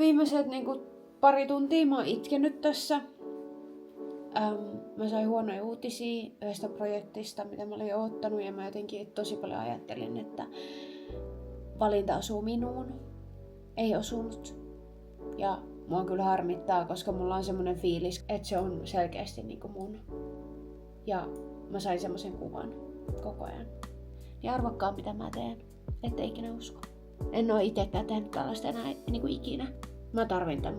viimeiset niinku pari tuntia mä oon itkenyt tässä. Mä sain huonoja uutisia yhdestä projektista, mitä mä olin odottanut, ja mä jotenkin tosi paljon ajattelin, että valinta osuu minuun. Ei osunut. Ja mua kyllä harmittaa, koska mulla on semmonen fiilis, että se on selkeästi niinku mun. Ja mä sain semmosen kuvan koko ajan. Ja arvokkaa mitä mä teen, ette ikinä usko. En oo itekään tehnyt tällaista enää niinku ikinä. Mä tarvin tän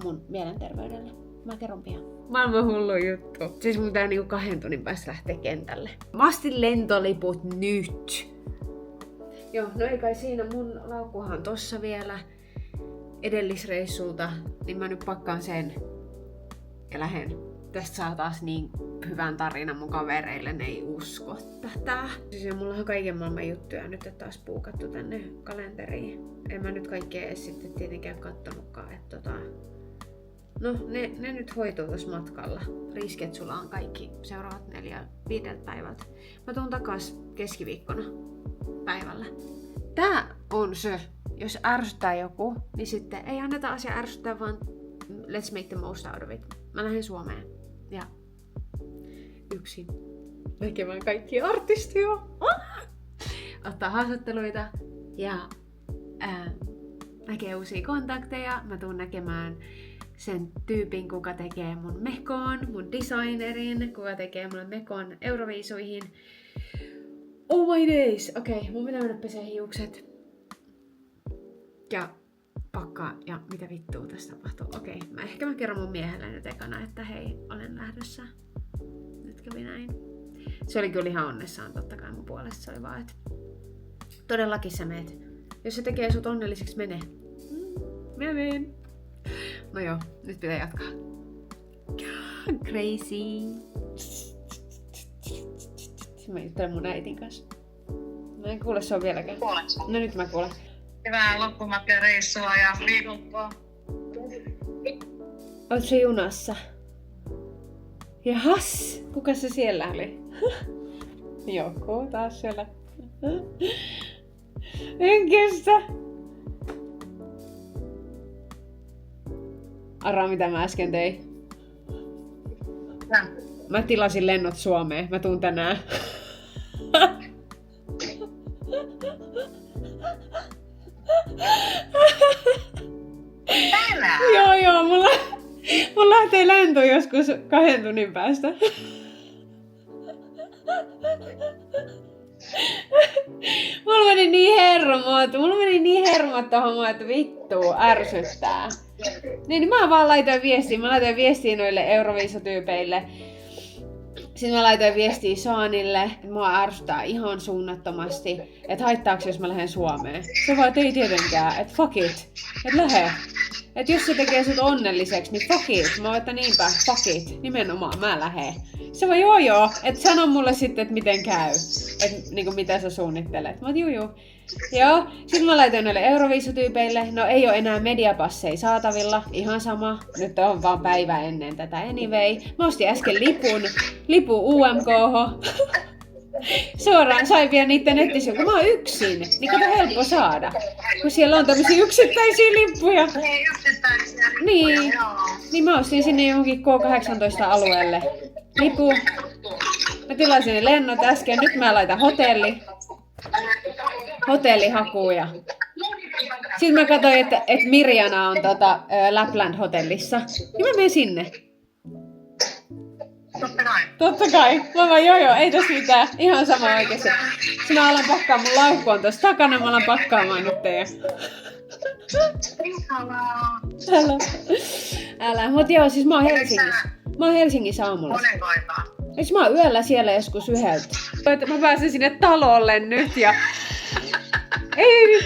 mun mielenterveydelle. Mä kerron pian. Maailman hullu juttu. Siis mun pitää niinku 2 tunnin päästä lähteä kentälle. Mä ostin lentoliput nyt. Joo, no ei kai siinä. Mun laukkuhan on tossa vielä edellisreissulta. Niin mä nyt pakkaan sen ja lähden. Tästä saa taas niin hyvän tarinan mun kavereille, ne ei usko tätä. Siis mulla on kaiken maailman juttuja nyt taas puukattu tänne kalenteriin. En mä nyt kaikkea edes sitten tietenkään kattonutkaan, että no ne nyt hoituu tossa matkalla. Risket sulla on kaikki seuraavat 4-5 päivältä. Mä tuun takas keskiviikkona päivällä. Tää on se, jos ärsyttää joku, niin sitten ei anneta asia ärsyttää, vaan let's make the most out of it. Mä lähden Suomeen ja yksin näkemään kaikkia artisteja. Ottaa haastatteluita ja näkee uusia kontakteja. Mä tuun näkemään sen tyypin, kuka tekee mun mekon, mun designerin, kuka tekee mulle mekon Euroviisuihin. Oh my days! Okei, mun pitää mennä pesee hiukset. Ja pakkaa, ja mitä vittua tässä tapahtuu. Okei, mä kerron mun miehelle nyt ekana, että hei, olen lähdössä. Nyt kävi näin. Se oli kyllä ihan onnessaan totta kai mun puolesta. Se oli vaan, että todellakin sä meet. Jos se tekee sut onnelliseksi, mene. Mä menen. No joo, nyt pitää jatkaa. Crazy. Mä juttelen mun äitin kanssa. Mä en kuule sua vieläkään. Kuuletko? No nyt mä kuulen. Hyvää loppumatkareissua ja viikonloppua. Oot se junassa? Jahas, kuka se siellä oli? Joku taas siellä. En kestä. Arvaa mitä mä äsken tein. Mä tilasin lennot Suomeen. Mä tuun tänään. Tänään? Joo, mulla lähtee lento joskus 2 tunnin päästä. Mulla meni niin hermot tohon, että vittu ärsyttää. Niin mä vaan laitoin viestiä noille Euroviisutyypeille. Sitten mä laitoin viestiä Saanille, että mua ärsyttää ihan suunnattomasti, että haittaako jos mä lähden Suomeen. Se vaan, että ei tietenkään, että fuck it, että lähde. Että jos se tekee sut onnelliseksi, niin fuck it. Mä oon, että niinpä, fuck it, nimenomaan, mä lähden. Se vaan joo, että sano mulle sitten, että miten käy, että niinku mitä sä suunnittelet. Mä oon, juu. Joo, sitten mä laitoin noille Euroviisutyypeille, no ei oo enää mediapasseja saatavilla, ihan sama, nyt on vaan päivä ennen tätä anyway. Mä ostin äsken lipun UMK:hon. Suoraan sain vielä niitten nettisivuja, kun mä oon yksin, niin kato helppo saada. Kun siellä on tämmösiä yksittäisiä lippuja. Niin, yksittäisiä lippuja, Niin, joo. niin mä ostin sinne johonkin K18-alueelle lipu. Mä tilasin ne lennot äsken, nyt mä laitan hotellihakuun ja sitten mä katsoin, että Mirjana on Lapland-hotellissa. Ja mä menen sinne. Totta kai. Mä vaan joo, ei tässä mitään. Ihan sama oikeesti. Sitten mä alan pakkaamaan, mun laukku on tossa takana, mä alan pakkaamaan nyt teidän. Älä. Mut joo, siis mä oon Helsingissä. Mä oon Helsingissä aamulla. Monen aikaa. Eiks mä oon yöllä siellä joskus 1. Mä pääsen sinne talolle nyt ja... Ei nyt!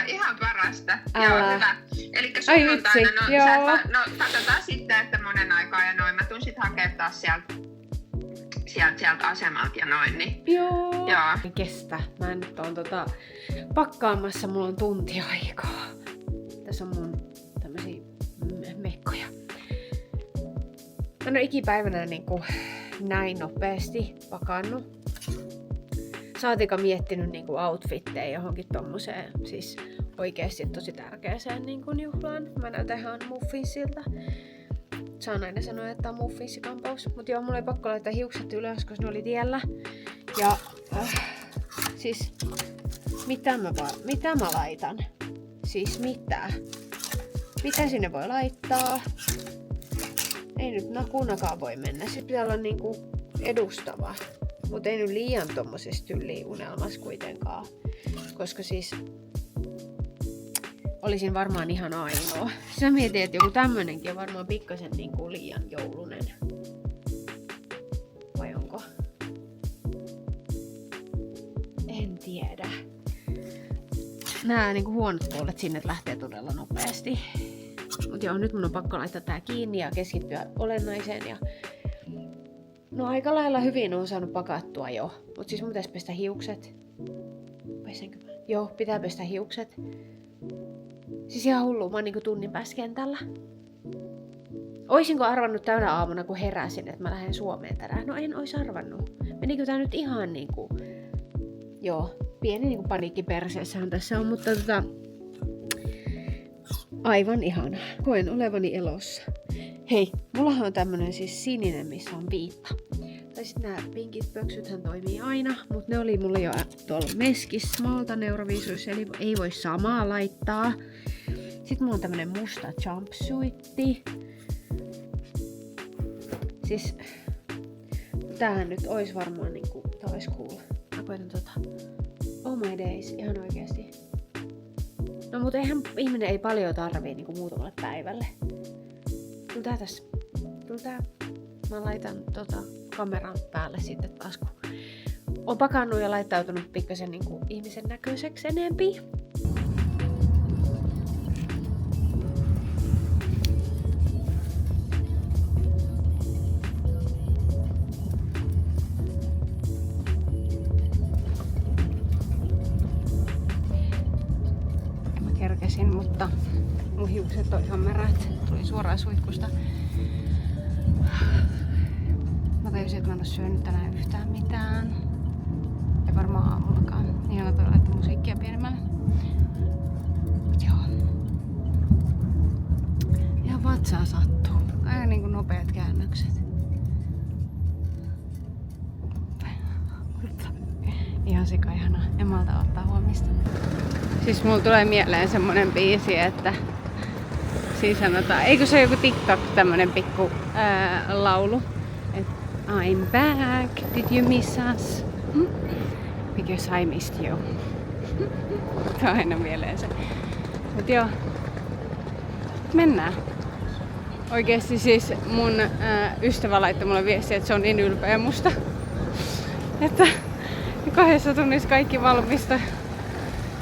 Ihan parasta. Älä. Joo, hyvä. Elikkä Ai sunnuntaina, vitsi, joo. katsotaan sitten, että monen aikaa ja noin. Mä tuun sit hakemaan taas sieltä asemalta ja noin. Niin. Joo. Joo. Kestä. Mä nyt oon pakkaamassa, mulla on tunti aikaa. Tässä on mun tämmösiä mekkoja. Mä en oo ikipäivänä niinku näin nopeasti pakannut. Saatika miettinyt niinku outfitteja johonkin tommoseen, siis oikeesti tosi tärkeäseen niin kun juhlaan. Mä näytän ihan muffinsilta. Saan aina sanoa, että on muffinssikampaus. Mut joo, mulla oli pakko laittaa hiukset ylös, koska ne oli tiellä. Ja siis mitä mä laitan? Siis mitä? Mitä sinne voi laittaa? Ei nyt nakunakaan voi mennä. Sitten pitää olla niinku edustava. Mutta ei nyt liian tommosessa tyyliunelmassa kuitenkaan. Koska siis olisin varmaan ihan ainoa. Sä mietit, että joku tämmönenkin on varmaan pikkasen niinku liian joulunen. Vai onko? En tiedä. Nää niinku huonot puolet sinne lähtee todella nopeasti. Mut joo, nyt mun on pakko laittaa tää kiinni ja keskittyä olennaiseen. Ja no aika lailla hyvin on saanut pakattua jo. Mut siis mun pitäis pestä hiukset. Pesenkö mä? Joo, pitää pestä hiukset. Siis ihan hullu, mä oon niinku tunnin päässä kentällä. Oisinko arvannut täynä aamuna, kun heräsin, että mä lähden Suomeen tänään? No en ois arvannut. Menikö tää nyt ihan niinku... Joo, pieni niinku paniikki perseessähän tässä on, mutta aivan ihana. Koen olevani elossa. Hei, mullahan on tämmönen siis sininen, missä on viitta. Tai sit nää pinkit pöksythän toimii aina, mut ne oli mulla jo tuolla meskissä Maltan Euroviisuissa, eli ei voi samaa laittaa. Sitten mulla on tämmönen musta jumpsuitti. Siis tämähän nyt ois varmaan niinku, tää ois cool. Mä koitan oh my days, ihan oikeesti. No mut eihän ihminen ei paljon tarvii niinku muutamalle päivälle. Kyllä tää tässä. Kyllä tää. Mä laitan kameran päälle sitten taas, kun on pakannut ja laittautunut pikkasen niinku ihmisen näköiseksi enempi. Mä kerkesin, mutta mun hiukset on ihan märät. Tuli suoraan suihkusta. Mä tajusin, että mä en oo syönyt tänään yhtään mitään. Ei varmaan aamullakaan. Niin mä toivon, että musiikkia pienemmälle. Mut joo. Ihan vatsaa sattuu. Aika niinku nopeat käännökset. Ihan sika ihana. En malta ottaa huomista. Siis mulla tulee mieleen semmonen biisi, että siis sanotaan, eikö se joku TikTok tämmönen pikku laulu? Et, I'm back, did you miss us? Because I missed you. Tuo aina mieleen se. Mut joo, mennään. Oikeesti siis mun ystävä laittoi mulle viestiä, että se on niin ylpeä musta. Että 2 tunnissa kaikki valmista.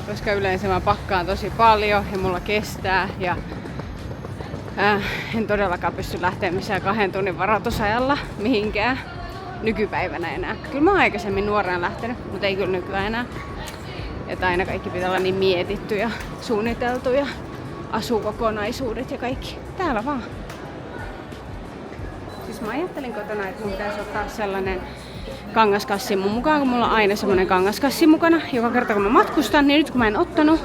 Koska yleensä mä pakkaan tosi paljon ja mulla kestää. Ja en todellakaan pysty lähteä missään 2 tunnin varoitusajalla mihinkään nykypäivänä enää. Kyllä mä oon aikaisemmin nuorena lähtenyt, mutta ei kyllä nykyään enää. Että aina kaikki pitää olla niin mietitty ja suunniteltu ja asukokonaisuudet ja kaikki. Täällä vaan. Siis mä ajattelin kotona, että mun pitäisi ottaa sellainen kangaskassi mun mukaan, kun mulla on aina semmonen kangaskassi mukana. Joka kerta kun mä matkustan, niin nyt kun mä en ottanut,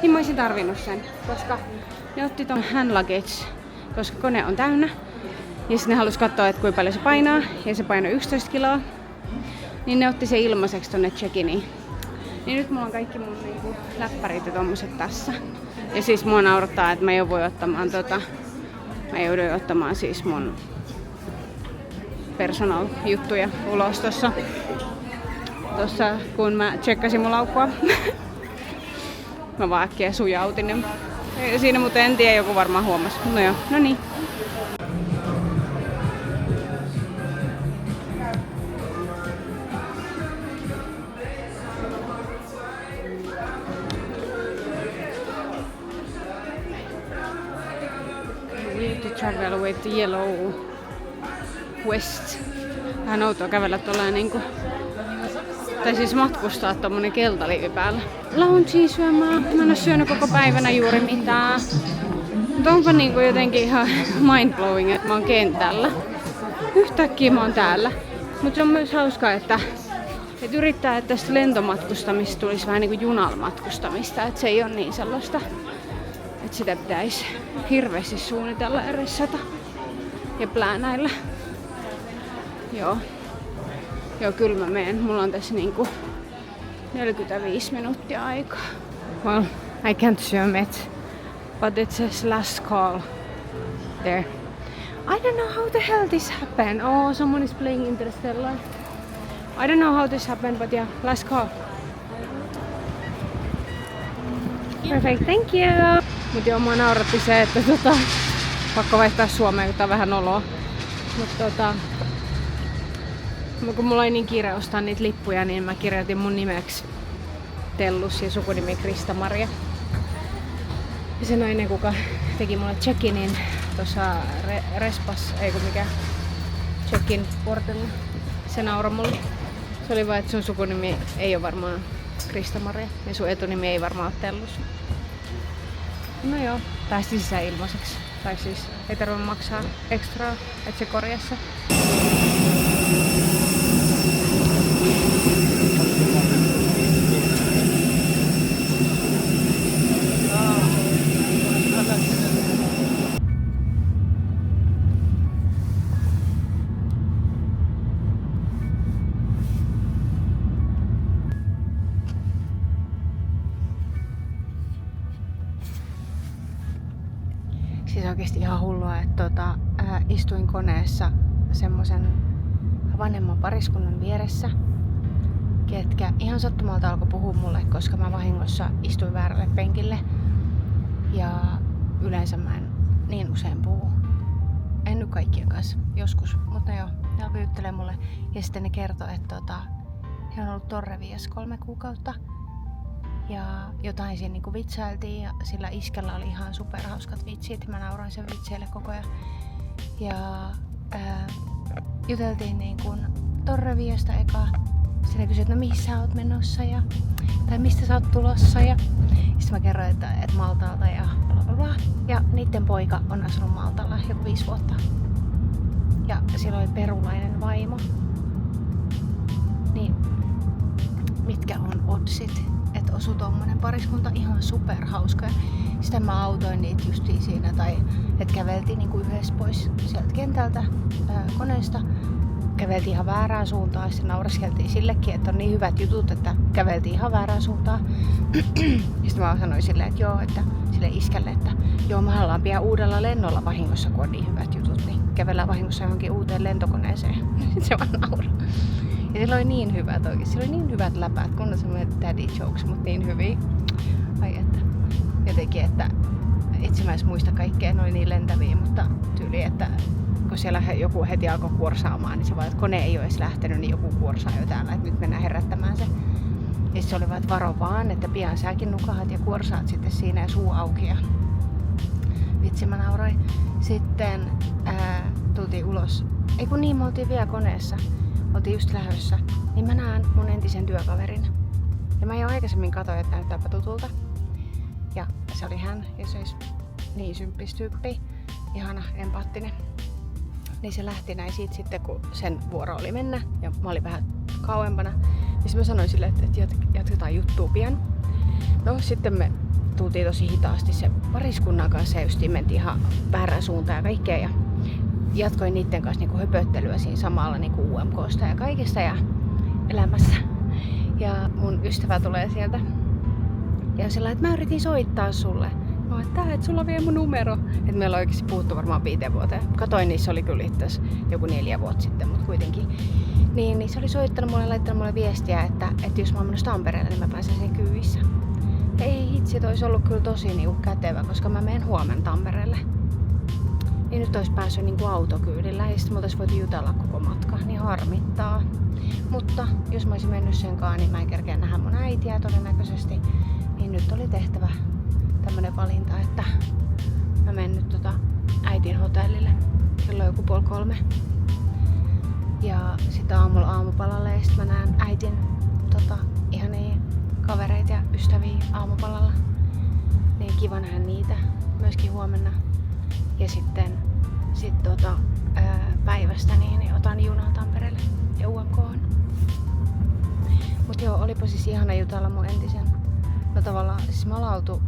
niin mä olisin tarvinnut sen. Koska ne otti ton hand luggage, koska kone on täynnä. Ja sitten ne halus katsoa, että kuinka paljon se painaa. Ja se painoi 11 kiloa. Niin ne otti se ilmaiseksi tonne check-iniin. Niin nyt mulla on kaikki mun niinku läppärit ja tommoset tässä. Ja siis mua naurattaa, että mä joudun ottamaan siis mun personal-juttuja ulos tossa kun mä tsekkasin mun laukkua. Mä vaan äkkiä sujautin ne. Siinä mutta en tiedä, joku varmaan huomasi. No joo, no niin. We need to travel with the yellow west. Vähän outoa kävellä tuolla niinku. Tai siis matkustaa tommonen keltaliivi päällä. Loungeen syömään. Mä en oo syönyt koko päivänä juuri mitään. Mutta onpa niinku jotenkin ihan mindblowing, että mä oon kentällä. Yhtäkkiä mä oon täällä. Mutta se on myös hauskaa, että Et yrittää, että tästä lentomatkustamista tulisi vähän niin kuin junalla matkustamista, että se ei ole niin sellaista, että sitä pitäisi hirveästi suunnitella ja ressata ja pläänäillä. Joo, kyllä mä menen. Mulla on tässä niinku 45 minuuttia aikaa. Well, I can't zoom it, but it says last call there. I don't know how the hell this happened. Oh, someone is playing Interstellar. I don't know how this happened, but yeah, last call. Perfect, thank you! Mut joo, mua nauratti se, että pakko vaihtaa Suomeen, kun tää on vähän oloa. Mut kun mulla oli niin kiire ostaa niitä lippuja, niin mä kirjoitin mun nimeksi Tellus ja sukunimi Krista-Maria. Ja se nainen, kuka teki mulle check-inin tuossa Respas, check-in portilla, se nauroi mulle. Se oli vaan, että sun sukunimi ei ole varmaan Krista-Maria ja sun etunimi ei varmaan ole Tellus. No joo, päästi sisään ilmaiseksi. Tai siis ei tarvitse maksaa ekstraa, että se korjassa. Siis oikeesti ihan hullua, että istuin koneessa semmosen vanhemman pariskunnan vieressä, ketkä ihan sattumalta alkoi puhua mulle, koska mä vahingossa istuin väärälle penkille. Ja yleensä mä en niin usein puhu. En nyt kaikkien kanssa, joskus, mutta joo, ne alkoi juttelemaan mulle. Ja sitten ne kertoi, että he on ollut torrevias 3 kuukautta. Ja jotain siinä niinku vitsailtiin ja sillä iskellä oli ihan superhauskat vitsit. Mä nauroin sen vitseille koko ajan. Ja juteltiin niinku torreviasta eka. Sitten ne kysyi, että no mihin sä oot menossa tai mistä sä oot tulossa. Ja sitten mä kerroin, että Maltaalta ja blablabla. Ja niitten poika on asunut Maltalla joku 5 vuotta. Ja sillä oli perulainen vaimo. Niin mitkä on oddsit? Että osui tommonen pariskunta ihan superhauska. Sitten mä autoin niitä justiin siinä, tai että käveltiin niinku yhdessä pois sieltä kentältä koneesta. Käveltiin ihan väärään suuntaan ja sitten nauraskeltiin sillekin, että on niin hyvät jutut, että käveltiin ihan väärään suuntaan. Sitten mä sanoin silleen, että joo, että sille iskelle, että joo, me ollaan pian uudella lennolla vahingossa, kun on niin hyvät jutut, niin kävellään vahingossa johonkin uuteen lentokoneeseen. Sitten se vaan nauraa. Ja sillä oli niin hyvät oikeesti, sillä oli niin hyvät läpäät, kun on semmoinen daddy jokes, mutta niin hyviä. Ai että. Jotenkin, että itse mä edes muista kaikkea, ne oli niin lentäviä, mutta tyyli, että kun siellä joku heti alkoi kuorsaamaan, niin se vaan, että kone ei ole edes lähtenyt, niin joku kuorsaa jo täällä, että nyt mennään herättämään se. Ja se oli vaan, että varo vaan, että pian säkin nukahat ja kuorsaat sitten siinä ja suu auki. Ja vitsi, mä nauroin. Sitten tultiin ulos. Ei kun niin, me oltiin vielä koneessa. Oltiin just lähdössä. Niin mä näen mun entisen työkaverin. Ja mä jo aikaisemmin katsoin, että näyttääpä tutulta. Ja se oli hän, ja se olisi niin symppis tyyppi. Ihana, empaattinen. Niin se lähti näin siitä sitten, kun sen vuoro oli mennä. Ja mä olin vähän kauempana. Niin mä sanoin sille, että jatketaan juttua pian. No sitten me tultiin tosi hitaasti sen pariskunnan kanssa ja just mentiin ihan väärään suuntaan ja kaikkea. Ja jatkoin niiden kanssa niinku höpöttelyä siinä samalla niinku UMKsta ja kaikesta ja elämässä. Ja mun ystävä tulee sieltä. Ja sillä että mä yritin soittaa sulle. Mä oon, että sulla on vielä mun numero. Et meillä on oikeesti puhuttu varmaan 5 vuoteen. Katoin, niin se oli kyllä itse joku 4 vuotta sitten, mutta kuitenkin. Niin se oli soittanut mulle ja laittanut mulle viestiä, että jos mä oon menossa Tampereelle, niin mä pääsen sen kyyvissä. Ei hitsi, toi olisi ollut kyllä tosi niinku kätevä, koska mä menen huomenna Tampereelle. Ja nyt olisi päässyt niinku autokyydillä ja sitten me oltais voitu jutella koko matka, niin harmittaa. Mutta jos mä olisin mennyt senkaan, niin mä en kerkeä nähdä mun äitiä todennäköisesti. Niin nyt oli tehtävä tämmönen valinta, että mä menen nyt äitin hotellille. Kello on joku 2:30. Ja sitten aamulla aamupalalle ja sitten mä näen äitin ihania kavereita ja ystäviä aamupalalla. Niin kiva nähdä niitä myöskin huomenna. Ja sitten päivästä niin otan junan Tampereelle ja UMK:hon. Mut joo, olipa siis ihana jutella mun entisen. No tavallaan, siis mä ollaan oltu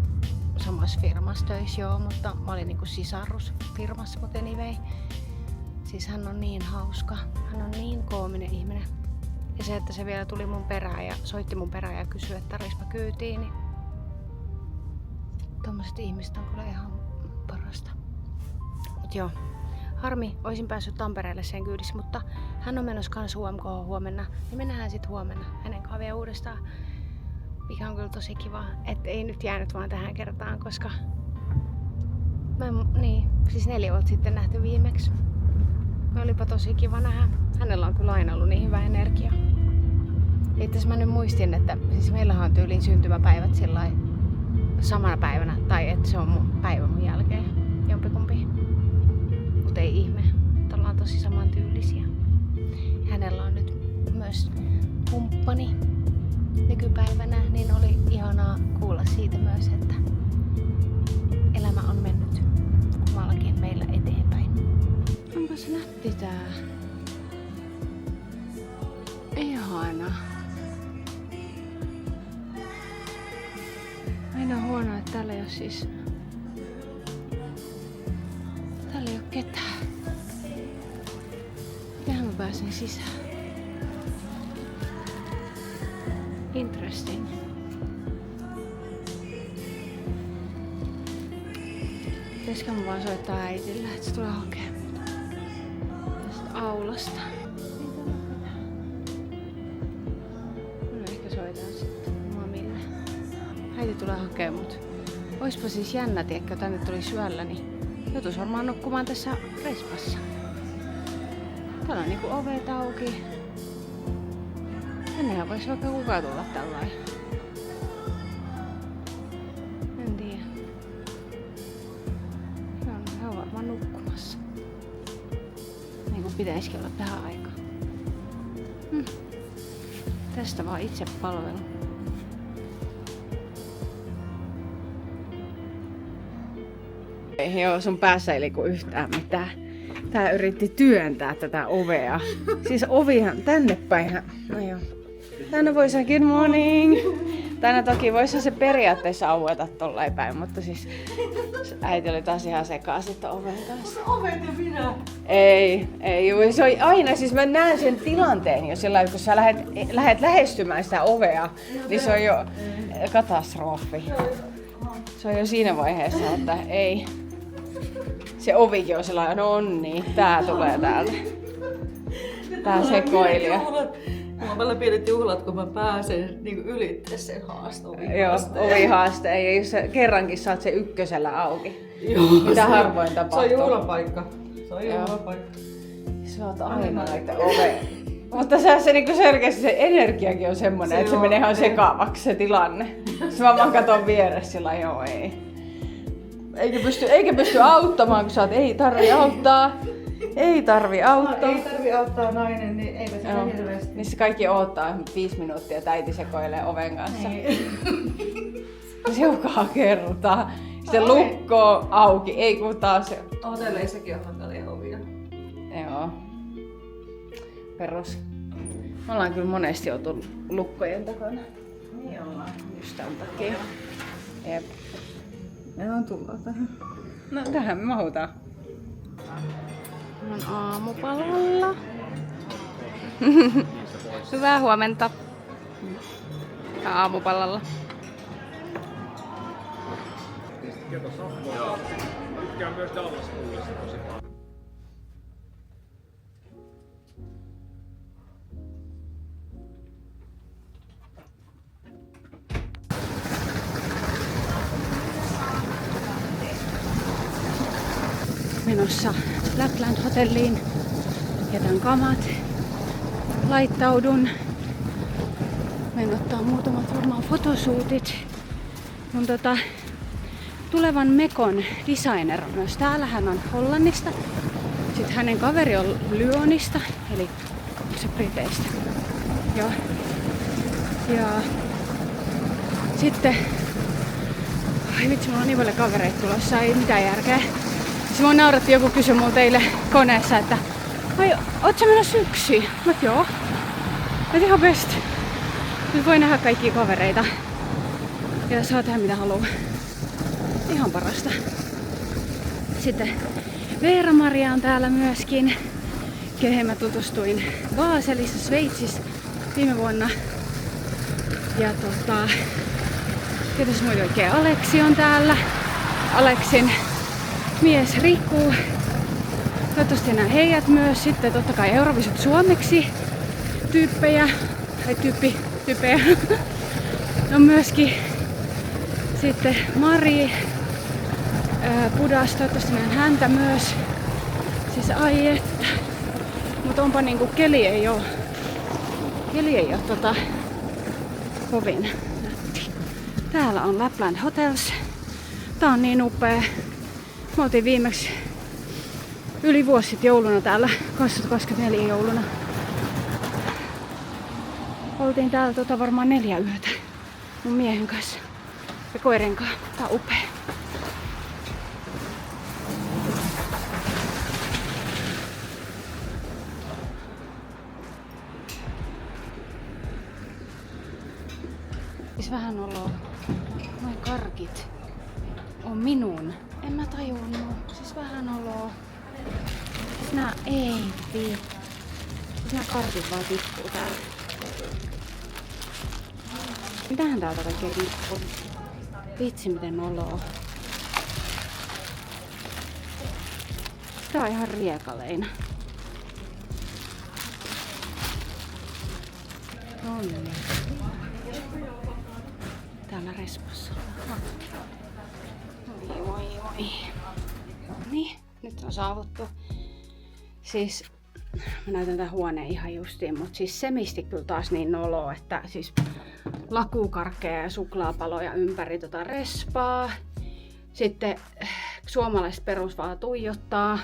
samassa firmassa töissä joo, mutta mä olin niinku sisarusfirmassa, mut anyway. Siis hän on niin hauska, hän on niin koominen ihminen. Ja se, että se vielä tuli mun perään ja soitti mun perään ja kysyi, että tarvitsisi mä kyytiin, niin tommoset ihmiset on kyllä ihan parasta. Mut joo, harmi, oisin päässyt Tampereelle sen kyydissä, mutta hän on menossa kans UMK huomenna, niin me nähdään sit huomenna hänen kanssaan vielä uudestaan. Mikä on kyllä tosi kiva, että ei nyt jäänyt vaan tähän kertaan, koska siis 4 vuotta sitten nähty viimeksi. Olipa tosi kiva nähdä. Hänellä on kyllä aina ollut niin hyvä energia. Itse asiassa mä nyt muistin, että siis meillähän on tyyliin syntymäpäivät sillai samana päivänä, tai että se on mun päivä mun jälkeen, jompikumpi. Mut ei ihme, että ollaan tosi samantyylisiä. Hänellä on nyt myös kumppani nykypäivänä, niin oli ihanaa kuulla siitä myös, että elämä on mennyt kummallakin meillä eteenpäin. Onpas nätti tää. Ihana. Aina huono, että täällä ei oo siis... Täällä ei oo ketään. Mitähän mä pääsen sisään? Interesting. Pitäisikö mä vaan soittaa äitille, että se tulee hakemaan mut tästä aulasta? No ehkä soitan sitten mamille. Äiti tulee hakemaan mut. Oispa siis jännä, tiedätkö, tänne tuli syöllä, niin joutuis varmaan nukkumaan tässä respassa. Täällä on niinku ovet auki. Tännehän voisi vaikka kukaan tulla tällainen. En tiedä. He on varmaan nukkumassa. Niin kuin pitäisikin olla tähän aikaan. Tästä vaan itse palvelu. Ei oo sun päässä ei liiku yhtään mitään. Tää yritti työntää tätä ovea. Siis ovihan tänne päin. No joo. Tänne voi sanoa good morning. Tänne toki voisi se periaatteessa aueta tollain päin, mutta siis äiti oli taas ihan sekaan sitten oven kanssa. Ovet ja minä. Ei. Se oli aina, siis mä näen sen tilanteen jo sillä kun sä lähet lähestymään sitä ovea, niin se on jo katastrofi. Se on jo siinä vaiheessa, että ei. Se ovikin on sellainen, no on niin, tää tulee täältä. Tää sekoilija. Mulla on paljon pienet juhlat, kun mä pääsen niin ylittää sen haastovihaasteen. Joo, ovihaasteen. Ja jos sä kerrankin saat sen ykkösellä auki. Joo, mitä harvoin tapahtuu. Se on juhlapaikka. Se on juhlapaikka. Sä oot aina noita ovea. Mutta se niinku selkeästi se energiakin on semmonen, että se menee ihan sekaavaksi se tilanne. Sitten mä vaan katon vieressä sillä joo ei. Eikä pysty auttamaan, kun sä oot, ei tarvi auttaa. Ei tarvi auttaa. Ei tarvi auttaa nainen, niin eipä sitä hirveästi. Niin se kaikki odottaa 5 minuuttia, että äiti sekoilee oven kanssa. Se joka kerta. Sitten lukko auki, ei kun taas se. Hotelleissakin on hankalia ovia. Joo. Perus. Me ollaan kyllä monesti oltu lukkojen takana. Niin ollaan. Just tämän takia. Jep. Me on tullut tähän. No tähän me mahutaan. On aamupalalla. Hyvää huomenta. Aamupalalla. Joo. Tykkään myös Dallas-kuulista tosi paljon. Menossa Blackland Hotelliin. Jätän kamat. Laittaudun. Menen ottaa muutamat varmaan fotosuutit. Mun tulevan Mekon designer on myös täällä. Hän on Hollannista. Sitten hänen kaveri on Lyonista, eli se Briteistä. Joo. Ja sitten... Ai vitsi, mulla on niin paljon kavereita tulossa, ei mitään järkeä. Siis mua nauratti, joku kysyi multa teille koneessa, että ai, oot sä menossa yksin? Mä joo. Mä ihan best. Nyt voi nähdä kaikkia kavereita. Ja saa tehdä mitä haluaa. Ihan parasta. Sitten Veera-Maria on täällä myöskin, kehen mä tutustuin Baselissa, Sveitsissä viime vuonna. Ja ketäs muita oikein? Aleksi on täällä. Aleksin mies Riku. Toivottavasti näen heidät myös. Sitten totta kai Euroviisut suomeksi tyyppejä. Tai tyyppejä. No myöskin sitten Mari Pudas, toivottavasti näen häntä myös. Siis ai että. Mut onpa niinku keli ei oo kovin nätti. Täällä on Lapland Hotels. Tää on niin upea. Me oltiin viimeksi yli vuosi sitten jouluna täällä, 2024 jouluna. Oltiin täällä varmaan 4 yötä mun miehen kanssa ja koiren kanssa. Tää on upea. Siis vähän oloa. Noi karkit on minun. En mä tajunnut. Siis vähän oloa. Siis nää ei vittu. Siis nää karkit vaan tippuu täällä. Mitähän täältä kaikkea tippuu? Vitsi miten oloa. Tää on ihan riekaleina. Nonni. Täällä Respossa. Moi. Niin, nyt on saavuttu. Siis mä näytän tän huoneen ihan justiin, mutta siis semisti kyllä taas niin noloa, että siis lakukarkkeja ja suklaapaloja ympäri respaa. Sitten suomalaiset perus vaan tuijottaa.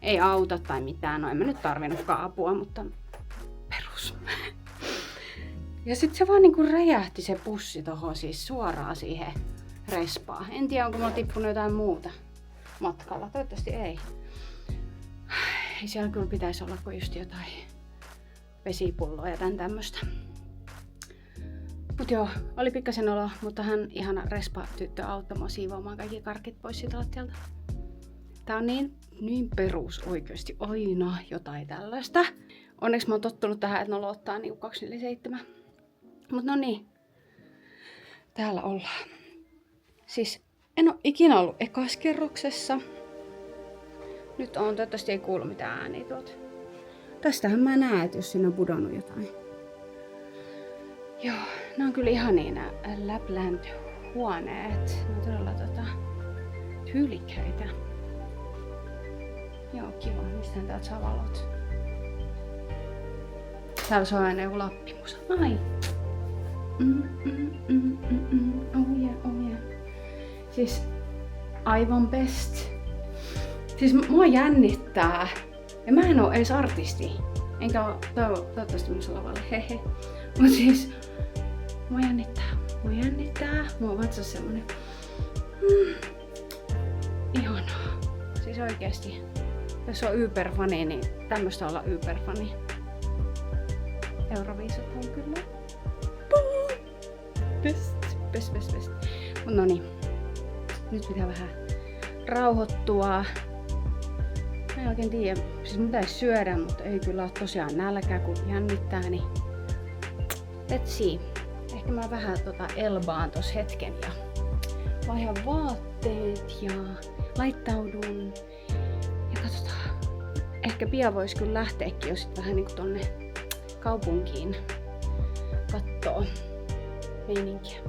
Ei auta tai mitään, no en mä nyt tarvinnutkaan apua, mutta perus. Ja sitten se vaan niinku räjähti se pussi tohon siis suoraan siihen respaan. En tiedä onko mulla tippunut jotain muuta matkalla, toivottavasti ei. Ei siellä kyllä pitäisi olla kuin just jotain vesipulloa ja tän tämmöstä. Mut joo, oli pikkasen olo, mutta hän ihana respa-tyttö auttoi mua siivoamaan kaikki karkit pois siitä lattialta. Tää on niin perus oikeesti aina jotain tällaista. Onneksi mä oon tottunut tähän, että nolo ottaa niinku 247. Mut no niin, täällä ollaan. Siis en oo ikinä ollut ekaskerroksessa. Nyt on, toivottavasti ei kuulu mitään ääniä tuolta. Tästähän mä näen, että jos siinä on pudonnut jotain. Joo, nää on kyllä ihania nää Lapland-huoneet. Ne on todella tyylikkäitä. Joo, kiva. Mistähän täältä saa valot? Täällä soi aina joku lappimusa. Ai! Oh yeah. Siis aivan best. Siis mua jännittää. Ja mä en oo edes artisti. Enkä oo toivottavasti myös lavalle. Hehe. Mut siis mua jännittää. Mua on vatsassa semmonen ihanaa. Siis oikeesti. Jos on yperfani, niin tämmöstä olla yperfani. Euroviisut on kyllä best. Mut noniin. Nyt pitää vähän rauhoittua. Mä en oikein tiedä. Siis mun pitäis syödä, mutta ei kyllä oo tosiaan nälkä, kun jännittää, niin let's see. Ehkä mä vähän elbaan tos hetken ja vaihdan vaatteet ja laittaudun. Ja katsotaan. Ehkä pian vois kyllä lähteekin jo sit vähän niinku tonne kaupunkiin kattoo meininkiä.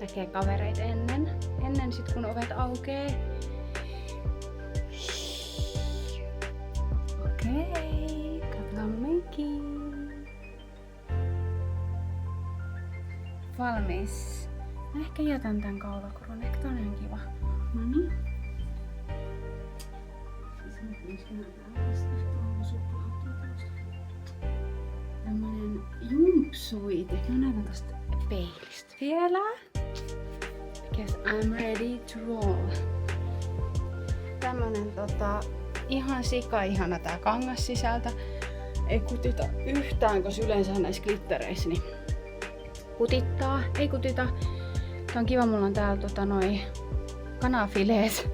Näkee kavereita ennen sit kun ovet aukee. Okei, katsotaan meikki. Valmis. Mä ehkä jätän tän kaulakorun, ehkä tää on ihan kiva. Noniin. Tämmönen jumpsuit. Ehkä mä näytän tosta peilistä vielä. Because I'm ready to roll. Tämmönen ihan sika-ihana tää kangas sisältä. Ei kutita yhtään, koska yleensä näissä glittereissä niin kutittaa. Ei kutita. Tää on kiva, mulla on täällä noi kanafileet.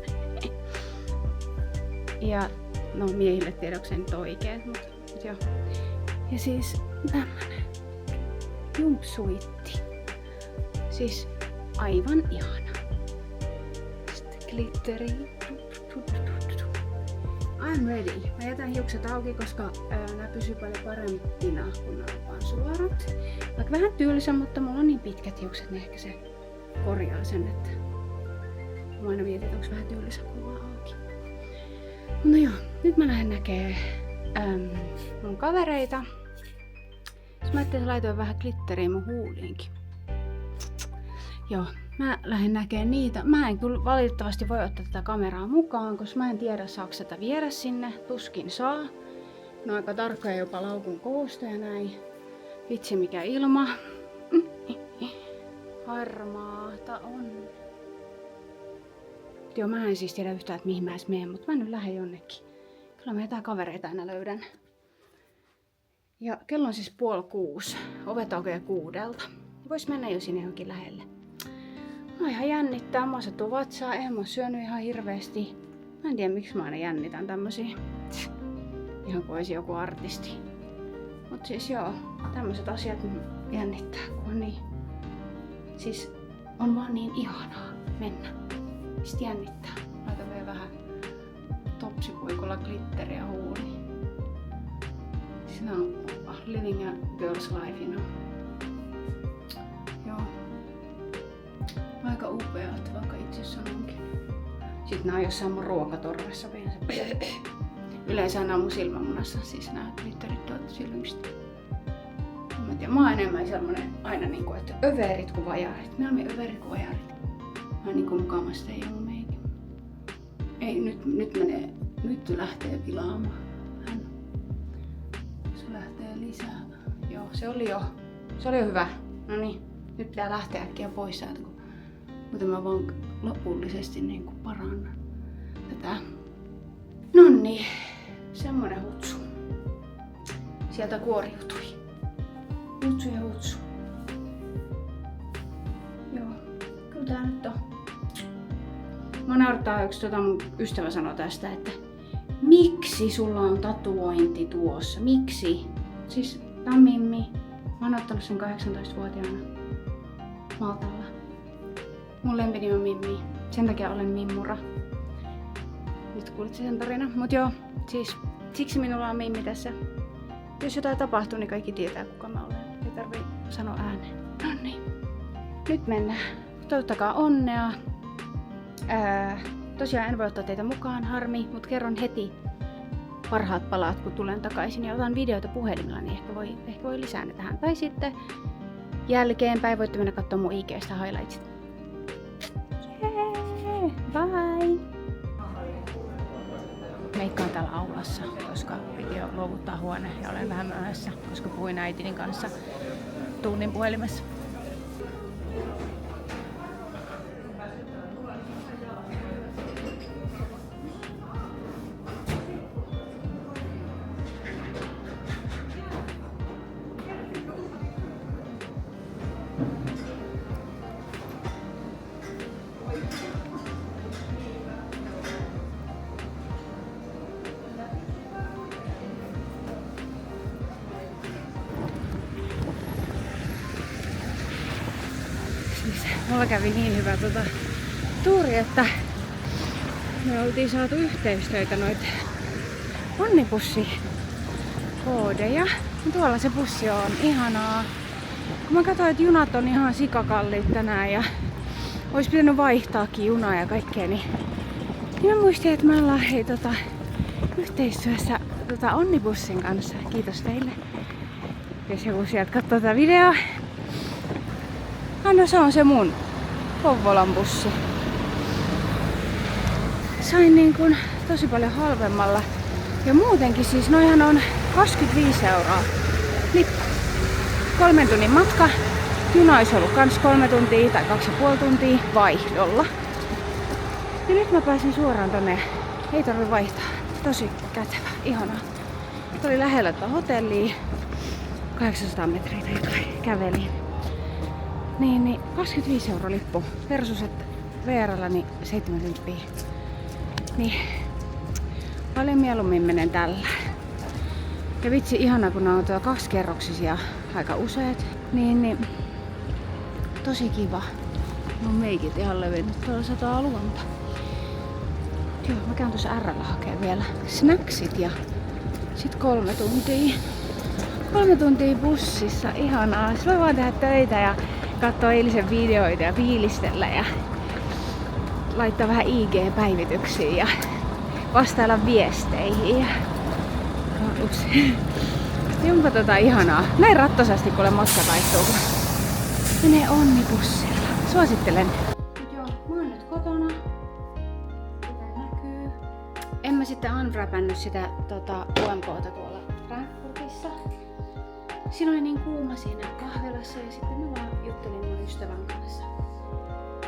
Ja no miehille tiedä, onko se nyt oikein, mut joo. Ja siis tämmönen jumpsuitti. Siis aivan ihana. Sitten glitteri. I'm ready. Mä jätän hiukset auki, koska nää pysyy paljon parempina, kun nää on vaan suorat. Vaikka vähän tylsä, mutta mulla on niin pitkät hiukset, niin ehkä se korjaa sen, että mä aina mietin, että onks vähän tylsä, kun vaan auki. No joo, nyt mä lähden näkee mun kavereita. Mä ajattelin, että laitoin vähän glitteriä mun huuliinkin. Joo, mä lähden näkemään niitä. Mä en kyllä valitettavasti voi ottaa tätä kameraa mukaan, koska mä en tiedä saako sitä viedä sinne. Tuskin saa. Ne on aika tarkkoja jopa laukun koosta ja näin. Vitsi mikä ilma. Harmaata on. Joo, mä en siis tiedä yhtään, että mihin mä edes menen, mutta mä nyt lähden jonnekin. Kyllä mä jotain kavereita aina löydän. Ja kello on siis 5:30. Ovet aukeaa 6:00. Vois mennä jo sinne johonkin lähelle. Mä ihan jännittää. Mä oon vatsaa. En mä oo syönyt ihan hirveesti. Mä en tiedä miksi mä aina jännitän tämmösiä. Ihan kuin olisi joku artisti. Mut siis joo, tämmöiset asiat jännittää, kun on niin. Siis on vaan niin ihanaa mennä. Sitten jännittää. Laitan vielä vähän topsipuikolla glitteriä huuliin. Siinä on living a girl's life, you know. Joo. Aika upeat, vaikka itse sanonkin. Sitten nää on jossain mun ruokatorvessa vielä se. Yleensä nää on mun silmämunassa, siis nää glitterit tuolta silmistä. Mä oon enemmän semmonen aina niinku, että överit kuin vajarit. Mieluummin överit kuin vajarit. Mä oon niinku mukavasti ei oo meikin. Ei, nyt lähtee pilaamaan. Se lähtee lisää. Joo, se oli jo hyvä. No niin, nyt pitää lähteä äkkiä pois täältä, mutta mä vaan lopullisesti niinku parannan tätä. Nonni, semmonen hutsu. Sieltä kuoriutui. Hutsu ja hutsu. Joo, kyllä tää nyt on. Mä naurattaa yksi mun ystävä sanoi tästä, että miksi sulla on tatuointi tuossa? Miksi? Siis tää on Mimmi. Mä oon ottanut sen 18-vuotiaana Maltalla. Mun lempinimi on Mimmi. Sen takia olen Mimmura. Nyt kuulit sen tarina. Mut joo, siis siksi minulla on Mimmi tässä. Jos jotain tapahtuu, niin kaikki tietää kuka mä olen. Ei tarvii sanoa ääneen. No niin. Nyt mennään. Toivottakaa onnea. Tosiaan en voi ottaa teitä mukaan, harmi, mutta kerron heti parhaat palaat, kun tulen takaisin ja otan videoita puhelimella, niin ehkä voi lisää ne tähän. Tai sitten jälkeenpäin voitte mennä katsomaan mun IG:stä highlightsit. Yeah, bye! Meikkaan täällä aulassa, koska piti jo luovuttaa huone ja olen vähän myöhässä, koska puhuin äitini kanssa tunnin puhelimessa. Mulla kävi niin hyvä tuuri, että me oltiin saatu yhteystöitä noita onnibussikoodeja. Tuolla se bussi on ihanaa. Kun mä katsoin, että junat on ihan sikakalliit tänään ja olisi pitänyt vaihtaakin junaa ja kaikkea, niin mä muistin, että me ollaan yhteistyössä onnibussin kanssa. Kiitos teille. Jos joku sieltä katsoo tätä videoa. No se on se mun Kouvolan bussi. Sain niin kuin tosi paljon halvemmalla. Ja muutenkin siis noihan on 25 €. Lippu. 3 tunnin matka. Juna olisi ollut kans 3 tuntia tai 2,5 tuntia vaihdolla. Ja nyt mä pääsin suoraan tonne. Ei tarvi vaihtaa. Tosi kätevä. Ihanaa. Tuli lähellä tätä hotellia. 800 metriä tai jotain. Kävelin. Niin 25 € lippu versus että VR:llä niin 70. Niin paljon mieluummin menen tällä. Ja vitsi ihana kun on tuolla 2-kerroksisia aika useat. Niin tosi kiva. Mun meikit ihan levinnyt, tuolla sataa lunta. Joo, mä käyn tuossa R:llä hakee vielä snacksit ja sit 3 tuntia. 3 tuntia bussissa, ihanaa. Sitten voi vaan tehdä töitä ja katsoa eilisen videoita ja fiilistellä ja laittaa vähän IG-päivityksiä ja vastailla viesteihin. Ja... Ups. Jumpa ihanaa. Näin rattosasti kuule matka taittuu. Menee onnibussilla. Suosittelen. Joo, mä oon nyt kotona. Mitä näkyy? En mä sitten unwrapannut sitä UMK:ta tuolla Frankfurtissa. Siinä oli niin kuuma siinä kahvilassa ja sitten mä vaan juttelin mun ystävän kanssa.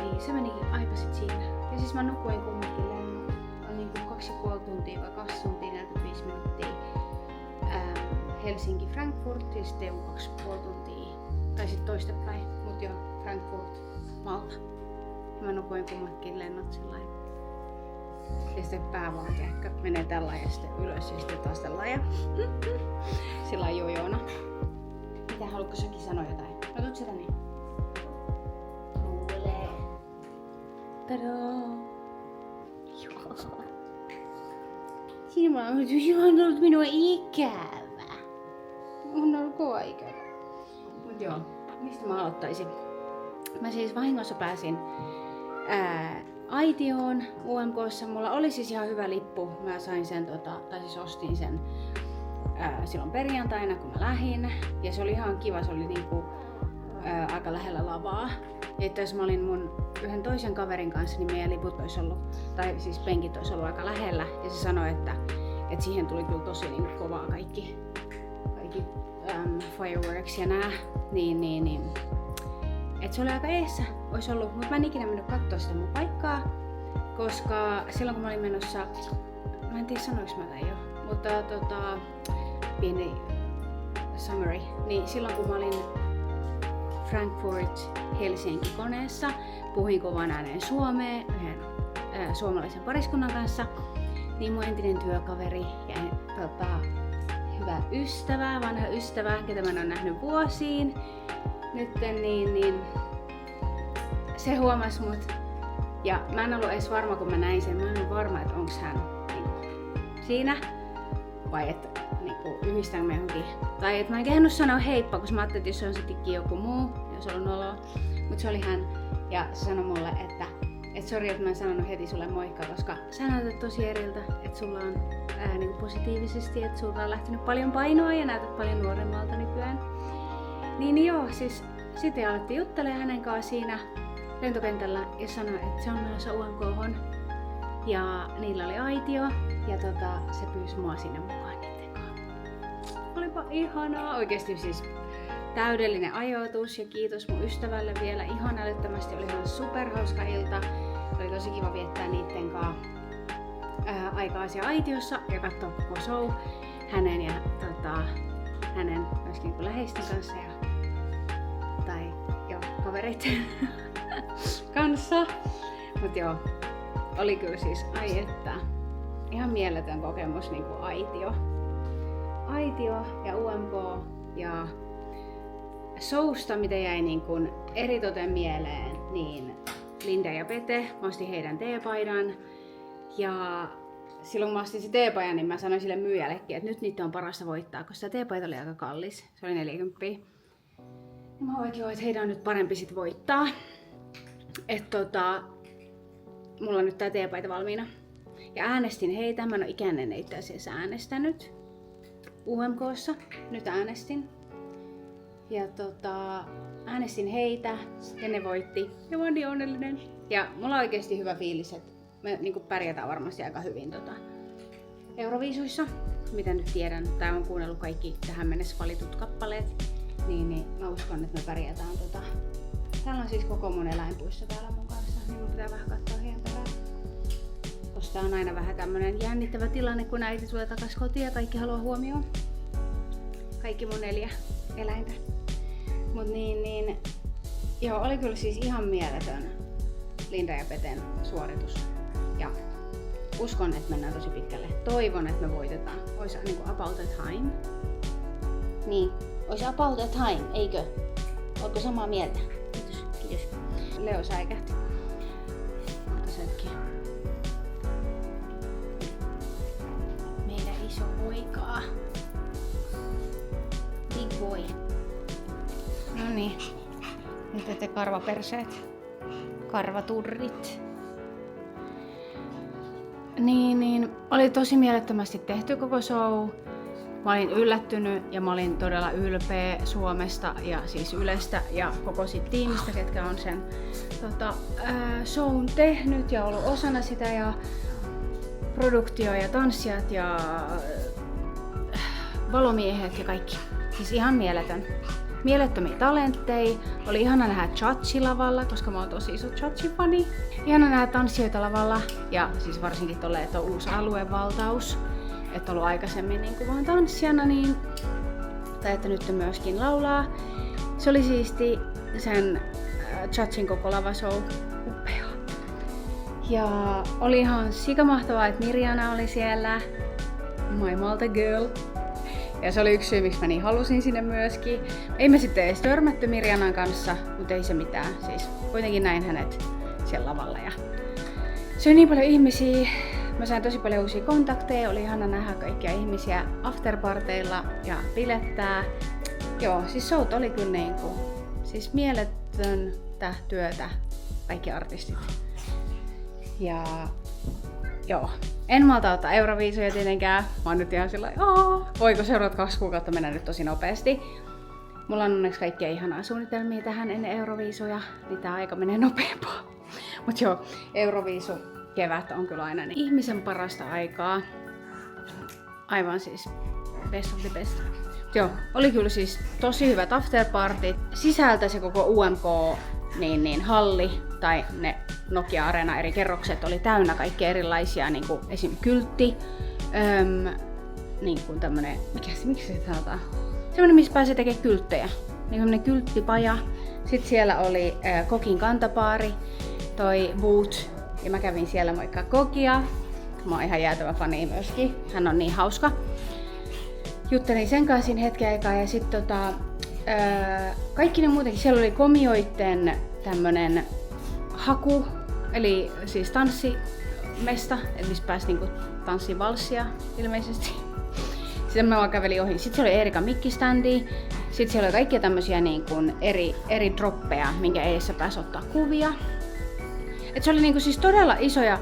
Niin se meni aika sit siinä. Ja siis mä nukuin kumminkin lennot. On niinku 2,5 tuntia vai 2 tuntia 45 minuuttia. Helsinki-Frankfurt ja sitten 2,5 tuntia. Tai sitten toistepäin. Mut joo, Frankfurt, Malta. Ja mä nukuin kummatkin lennot sillain. Ja sitten pää vaan menee tällä ja sitten ylös ja sitten taas tällä ja sillä jojoona. Mitä haluatko säkin sanoa jotain? No tuut sä tänne. Tule. Tadaa. Joo. Siinä mä oon ollut minua ikävä. On ollut kova ikävä. Mut joo, mistä mä aloittaisin? Mä siis vahingossa pääsin Aitioon UMK:ssa. Mulla oli siis ihan hyvä lippu. Mä sain sen, tai siis ostin sen silloin perjantaina kun mä lähdin. Ja se oli ihan kiva, se oli niinku aika lähellä lavaa. Ja itse asiassa mä olin mun yhden toisen kaverin kanssa, niin meidän liput olisi ollut, tai siis penkit olisi ollut aika lähellä. Ja se sanoi, että siihen tuli kyllä tosi niinku kovaa kaikki fireworks ja nää. Niin. Et se oli aika eessä, olisi ollut, mutta mä en ikinä mennyt kattoo sitä mun paikkaa, koska silloin kun mä olin menossa, mä en tiedä sanoinko mä tai jo, mutta pieni summary, niin silloin kun mä olin Frankfurt-Helsinki-koneessa, puhuin kovan ääneen suomea yhden suomalaisen pariskunnan kanssa, niin mun entinen työkaveri ja hyvä ystävä, vanha ystävä, ketä mä en ole nähnyt vuosiin, nytten, niin se huomasi mut. Ja mä en ollut edes varma, kun mä näin sen. Mä en ollut varma, että onks hän siinä vai että yhdistäänkö me johonkin. Tai että mä en kehannut sanoa heippa, koska mä ajattelin, että jos se on sittenkin joku muu, jos on ollut noloa. Mut se oli hän ja se sanoi mulle, että sori, että mä en sanonut heti sulle moikka, koska sä näytät tosi eriltä, että sulla on positiivisesti, että sulta on lähtenyt paljon painoa ja näytät paljon nuoremmalta nykyään. Niin joo, siis sitten alettiin juttelemaan hänen kanssaan siinä lentokentällä ja sanoi, että se on menossa UMK:hon. Ja niillä oli aitio ja se pyysi mua sinne mukaan niiden kanssa. Olipa ihanaa, oikeesti siis täydellinen ajoitus ja kiitos mun ystävälle vielä ihan älyttömästi. Oli ihan superhauska ilta. Oli tosi kiva viettää niiden kanssa aikaa siellä aitiossa ja katsoa koko show hänen ja hänen myöskin läheisten kanssa tai kavereiden kanssa. Mut joo, oli kyllä siis ai että ihan mieletön kokemus niinku aitio ja UMK ja showsta mitä jäi niinku eritoten mieleen, niin Linda ja Pete, mä ostin heidän teepaidan ja silloin kun mä ostin se teepajan, niin mä sanoin sille myyjällekin, että nyt niitä on parasta voittaa, koska se teepaita oli aika kallis. Se oli 40. Ja mä oikein, että heidän on nyt parempi sit voittaa. Että mulla on nyt tää teepaita valmiina. Ja äänestin heitä, mä en oo ikään ennen itse asiassa äänestänyt UMK:ssa. Nyt äänestin. Ja äänestin heitä ja ne voitti. Ja mä oon niin onnellinen. Ja mulla on oikeesti hyvä fiilis, että me niinku pärjätään varmasti aika hyvin Euroviisuissa. Mitä nyt tiedän, tai on kuunnellut kaikki tähän mennessä valitut kappaleet. Niin mä uskon, että me pärjätään Täällä on siis koko mun eläinpuisto täällä mun kanssa, niin mun pitää vähän katsoa heidän perään. Koska on aina vähän tämmönen jännittävä tilanne, kun äiti tulee takas kotiin ja kaikki haluaa huomioon. Kaikki mun 4 eläintä. Mut Joo, oli kyllä siis ihan mieletön Linda ja Peten suoritus. Ja uskon, että mennään tosi pitkälle. Toivon, että me voitetaan. Ois niinku about a time. Niin, olisi about a time, eikö? Ootko samaa mieltä? Kiitos, kiitos. Leo säikähti. Mutta hetki. Meidän iso poikaa. Big boy. No niin. Nyt te karvaperseet. Karvaturrit. Niin, oli tosi mielettömästi tehty koko show. Mä olin yllättynyt ja mä olin todella ylpeä Suomesta ja siis Ylestä ja koko siitä tiimistä, ketkä on sen shown tehnyt ja ollut osana sitä ja produktio ja tanssijat ja valomiehet ja kaikki. Siis ihan mieletön. Mielettömiä talentteja. Oli ihana nähdä Chachi lavalla, koska mä oon tosi iso Chachi-fani. Ihana nähdä tanssijoita lavalla ja siis varsinkin tolle, että on uusi aluevaltaus. Että ollut aikaisemmin niin kuin vaan tanssijana, niin, tai että nyt myöskin laulaa. Se oli siisti sen Chachin koko lavashow. Upea. Ja oli ihan sikamahtavaa, että Mirjana oli siellä. My Malta girl. Ja se oli yksi syy, miksi mä niin halusin sinne myöskin. Ei me sitten edes törmätty Mirjanan kanssa, mutta ei se mitään. Siis kuitenkin näin hänet siellä lavalla. Ja se oli niin paljon ihmisiä. Mä sain tosi paljon uusia kontakteja. Oli ihana nähdä kaikkia ihmisiä afterparteilla ja bilettää. Joo, siis showt oli kyllä niinku, siis mieletöntä työtä kaikki artistit. Ja joo, en malta ottaa Euroviisuja tietenkään. Mä oon nyt ihan sillä voiko seuraavat 2 kuukautta mennä nyt tosi nopeasti. Mulla on onneksi kaikkia ihanaa suunnitelmia tähän ennen Euroviisuja, niin tää aika menee nopeampaa. Mut joo, Euroviisu kevät on kyllä aina niin ihmisen parasta aikaa. Aivan siis best of the best. Joo, oli kyllä siis tosi hyvät afterpartit. Sisältä se koko UMK niin halli tai ne Nokia Arena eri kerrokset oli täynnä kaikkia erilaisia niinku esim. Kyltti, niinku tämmönen, miksi se sanotaan? Semmonen, missä pääsee tekemään kylttejä. Niin semmonen kylttipaja. Sitten siellä oli Kokin kantapaari, toi Boot, ja mä kävin siellä moikkaa Kokia. Mä oon ihan jäätävä fani myöskin. Hän on niin hauska. Juttelin sen kanssa hetken aikaa ja sit kaikki ne muutenkin. Siellä oli komioitten tämmönen haku, eli siis tanssimesta, missä pääsi niinku tanssiin valssia ilmeisesti. Sitten mä vaan kävelin ohi. Sitten siellä oli Erika mikkistandi. Sitten siellä oli kaikkia tämmösiä niinku eri droppeja, minkä edessä pääsi ottaa kuvia. Et se oli niinku siis todella isoja.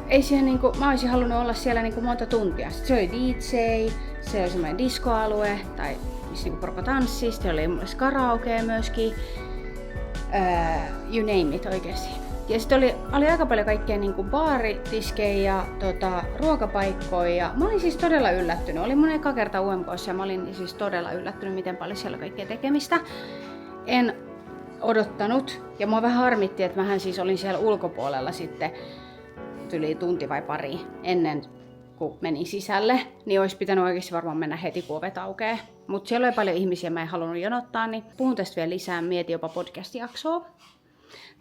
Ei siihen niinku, mä olisin halunnut olla siellä niinku monta tuntia. Sitten se oli DJ, se oli semmoinen diskoalue, tai missä niinku porukka tanssi. Sitten oli mulle karaokea myöskin. You name it oikeesti. Ja sitten oli aika paljon kaikkea niinku baaritiskejä ja ruokapaikkoja. Ja mä olin siis todella yllättynyt. Olin mun eka kerta UMK:ssa ja mä olin siis todella yllättynyt, miten paljon siellä on kaikkea tekemistä. En odottanut. Ja mua vähän harmitti, että mähän siis olin siellä ulkopuolella sitten yli tunti vai pari ennen kun menin sisälle. Niin olisi pitänyt oikeasti varmaan mennä heti, kun ovet aukeaa. Mutta siellä oli paljon ihmisiä, mä en halunnut jonottaa, niin puhun tästä vielä lisää. Mietin jopa podcast-jaksoa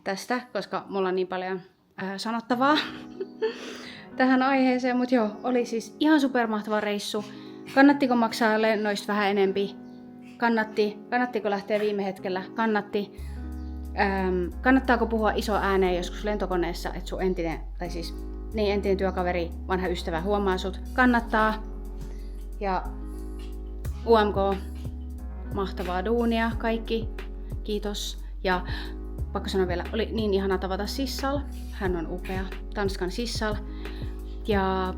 tästä, koska mulla on niin paljon sanottavaa tähän aiheeseen. Mutta joo, oli siis ihan supermahtava reissu. Kannattiko maksaa lennoista vähän enempi? Kannattiko lähteä viime hetkellä? Kannatti. Kannattaako puhua iso ääneen joskus lentokoneessa, että sun entinen työkaveri, vanha ystävä huomaa sut? Kannattaa. Ja UMK, mahtavaa duunia kaikki. Kiitos. Ja pakko sanoa vielä, oli niin ihana tavata Sissal. Hän on upea. Tanskan Sissal. Ja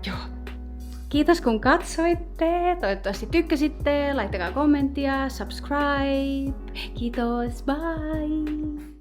joo. Kiitos kun katsoitte. Toivottavasti tykkäsitte. Laittakaa kommenttia, subscribe. Kiitos, bye!